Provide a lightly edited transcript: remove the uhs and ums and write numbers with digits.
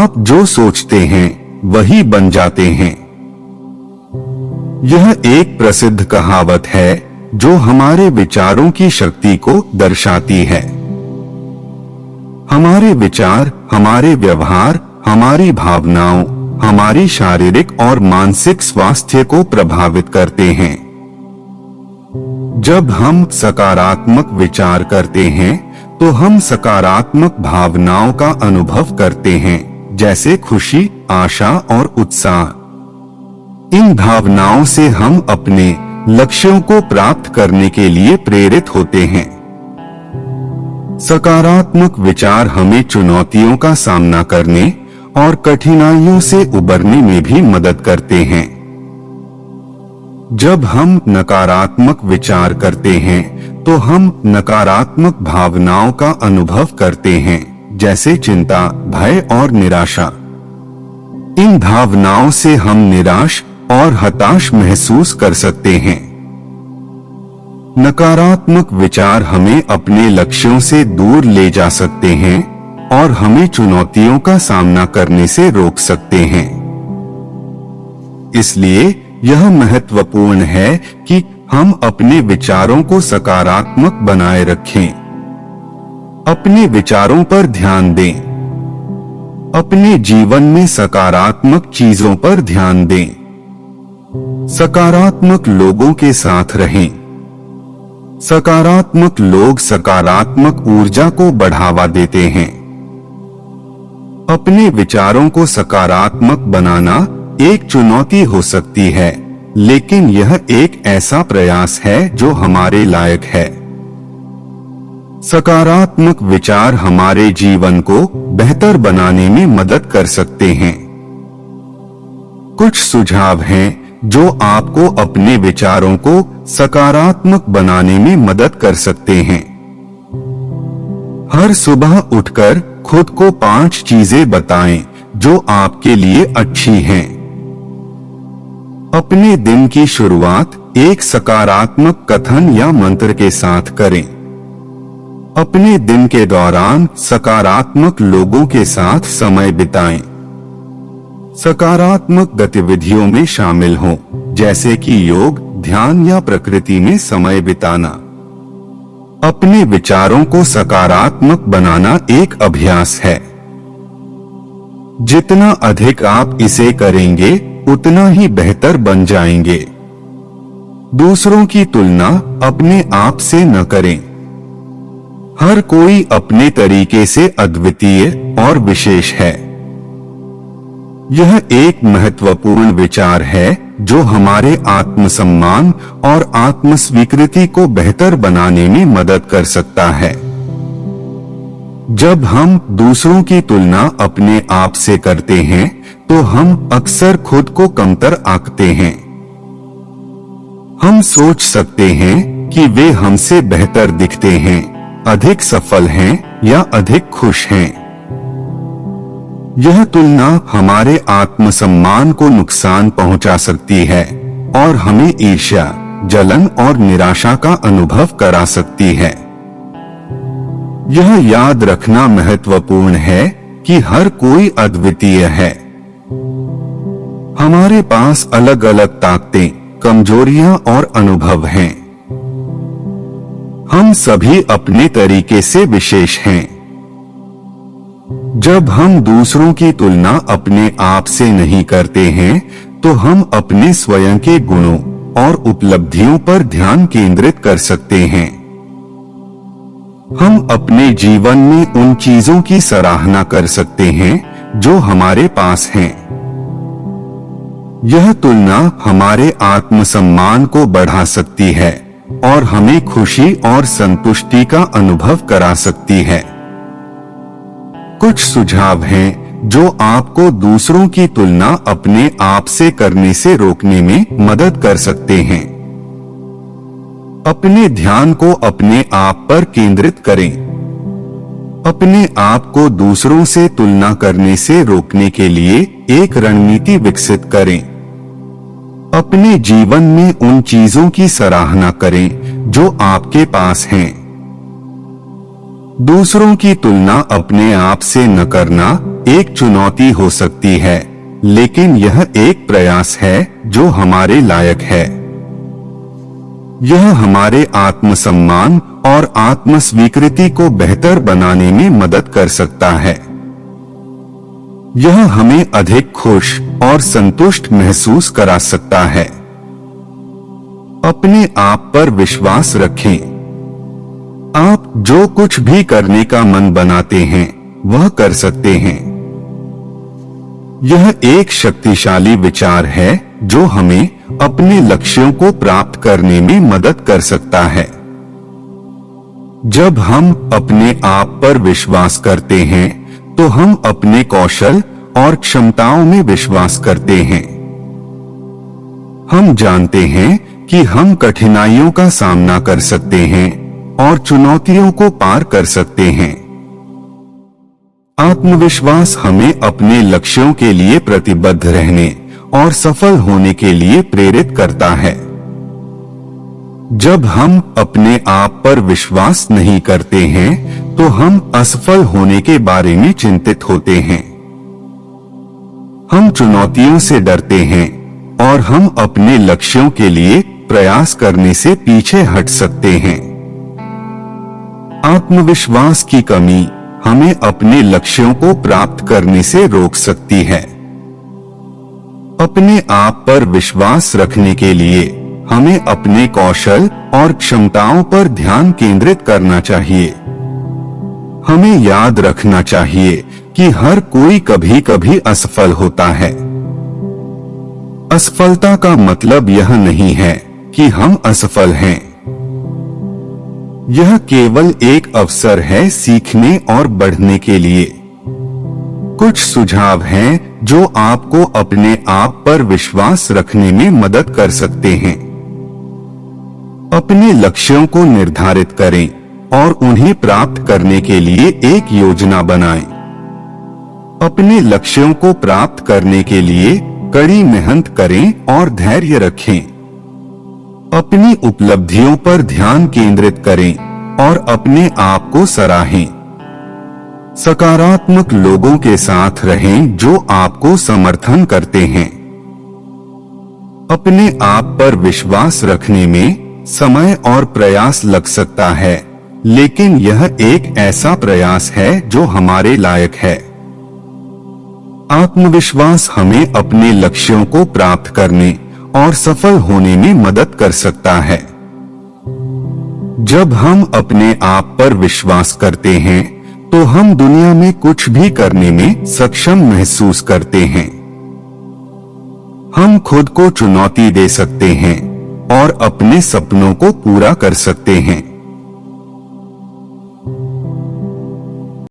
आप जो सोचते हैं वही बन जाते हैं। यह एक प्रसिद्ध कहावत है जो हमारे विचारों की शक्ति को दर्शाती है। हमारे विचार हमारे व्यवहार, हमारी भावनाओं, हमारी शारीरिक और मानसिक स्वास्थ्य को प्रभावित करते हैं। जब हम सकारात्मक विचार करते हैं तो हम सकारात्मक भावनाओं का अनुभव करते हैं, जैसे खुशी, आशा और उत्साह। इन भावनाओं से हम अपने लक्ष्यों को प्राप्त करने के लिए प्रेरित होते हैं। सकारात्मक विचार हमें चुनौतियों का सामना करने और कठिनाइयों से उबरने में भी मदद करते हैं। जब हम नकारात्मक विचार करते हैं तो हम नकारात्मक भावनाओं का अनुभव करते हैं, जैसे चिंता, भय और निराशा। इन भावनाओं से हम निराश और हताश महसूस कर सकते हैं। नकारात्मक विचार हमें अपने लक्ष्यों से दूर ले जा सकते हैं और हमें चुनौतियों का सामना करने से रोक सकते हैं। इसलिए यह महत्वपूर्ण है कि हम अपने विचारों को सकारात्मक बनाए रखें। अपने विचारों पर ध्यान दें। अपने जीवन में सकारात्मक चीजों पर ध्यान दें। सकारात्मक लोगों के साथ रहें। सकारात्मक लोग सकारात्मक ऊर्जा को बढ़ावा देते हैं। अपने विचारों को सकारात्मक बनाना एक चुनौती हो सकती है, लेकिन यह एक ऐसा प्रयास है जो हमारे लायक है। सकारात्मक विचार हमारे जीवन को बेहतर बनाने में मदद कर सकते हैं। कुछ सुझाव हैं जो आपको अपने विचारों को सकारात्मक बनाने में मदद कर सकते हैं। हर सुबह उठकर खुद को 5 चीजें बताएं जो आपके लिए अच्छी हैं। अपने दिन की शुरुआत एक सकारात्मक कथन या मंत्र के साथ करें। अपने दिन के दौरान सकारात्मक लोगों के साथ समय बिताएं। सकारात्मक गतिविधियों में शामिल हों, जैसे कि योग, ध्यान या प्रकृति में समय बिताना। अपने विचारों को सकारात्मक बनाना एक अभ्यास है। जितना अधिक आप इसे करेंगे उतना ही बेहतर बन जाएंगे। दूसरों की तुलना अपने आप से न करें। हर कोई अपने तरीके से अद्वितीय और विशेष है। यह एक महत्वपूर्ण विचार है जो हमारे आत्मसम्मान और आत्मस्वीकृति को बेहतर बनाने में मदद कर सकता है। जब हम दूसरों की तुलना अपने आप से करते हैं तो हम अक्सर खुद को कमतर आंकते हैं। हम सोच सकते हैं कि वे हमसे बेहतर दिखते हैं, अधिक सफल हैं या अधिक खुश हैं। यह तुलना हमारे आत्मसम्मान को नुकसान पहुंचा सकती है और हमें ईर्ष्या, जलन और निराशा का अनुभव करा सकती है। यह याद रखना महत्वपूर्ण है कि हर कोई अद्वितीय है। हमारे पास अलग अलग ताकतें, कमजोरियां और अनुभव हैं। हम सभी अपने तरीके से विशेष हैं। जब हम दूसरों की तुलना अपने आप से नहीं करते हैं तो हम अपने स्वयं के गुणों और उपलब्धियों पर ध्यान केंद्रित कर सकते हैं। हम अपने जीवन में उन चीजों की सराहना कर सकते हैं जो हमारे पास हैं। यह तुलना हमारे आत्मसम्मान को बढ़ा सकती है और हमें खुशी और संतुष्टि का अनुभव करा सकती है। कुछ सुझाव हैं जो आपको दूसरों की तुलना अपने आप से करने से रोकने में मदद कर सकते हैं। अपने ध्यान को अपने आप पर केंद्रित करें। अपने आप को दूसरों से तुलना करने से रोकने के लिए एक रणनीति विकसित करें। अपने जीवन में उन चीजों की सराहना करें जो आपके पास हैं। दूसरों की तुलना अपने आप से न करना एक चुनौती हो सकती है, लेकिन यह एक प्रयास है जो हमारे लायक है। यह हमारे आत्मसम्मान और आत्मस्वीकृति को बेहतर बनाने में मदद कर सकता है। यह हमें अधिक खुश और संतुष्ट महसूस करा सकता है। अपने आप पर विश्वास रखें। आप जो कुछ भी करने का मन बनाते हैं वह कर सकते हैं। यह एक शक्तिशाली विचार है जो हमें अपने लक्ष्यों को प्राप्त करने में मदद कर सकता है। जब हम अपने आप पर विश्वास करते हैं तो हम अपने कौशल और क्षमताओं में विश्वास करते हैं। हम जानते हैं कि हम कठिनाइयों का सामना कर सकते हैं और चुनौतियों को पार कर सकते हैं। आत्मविश्वास हमें अपने लक्ष्यों के लिए प्रतिबद्ध रहने और सफल होने के लिए प्रेरित करता है। जब हम अपने आप पर विश्वास नहीं करते हैं तो हम असफल होने के बारे में चिंतित होते हैं। हम चुनौतियों से डरते हैं और हम अपने लक्ष्यों के लिए प्रयास करने से पीछे हट सकते हैं। आत्मविश्वास की कमी हमें अपने लक्ष्यों को प्राप्त करने से रोक सकती है। अपने आप पर विश्वास रखने के लिए हमें अपने कौशल और क्षमताओं पर ध्यान केंद्रित करना चाहिए। हमें याद रखना चाहिए कि हर कोई कभी कभी असफल होता है। असफलता का मतलब यह नहीं है कि हम असफल हैं। यह केवल एक अवसर है सीखने और बढ़ने के लिए। कुछ सुझाव हैं जो आपको अपने आप पर विश्वास रखने में मदद कर सकते हैं। अपने लक्ष्यों को निर्धारित करें और उन्हें प्राप्त करने के लिए एक योजना बनाएं। अपने लक्ष्यों को प्राप्त करने के लिए कड़ी मेहनत करें और धैर्य रखें। अपनी उपलब्धियों पर ध्यान केंद्रित करें और अपने आप को सराहें। सकारात्मक लोगों के साथ रहें जो आपको समर्थन करते हैं। अपने आप पर विश्वास रखने में समय और प्रयास लग सकता है, लेकिन यह एक ऐसा प्रयास है जो हमारे लायक है। आत्मविश्वास हमें अपने लक्ष्यों को प्राप्त करने और सफल होने में मदद कर सकता है। जब हम अपने आप पर विश्वास करते हैं तो हम दुनिया में कुछ भी करने में सक्षम महसूस करते हैं। हम खुद को चुनौती दे सकते हैं और अपने सपनों को पूरा कर सकते हैं।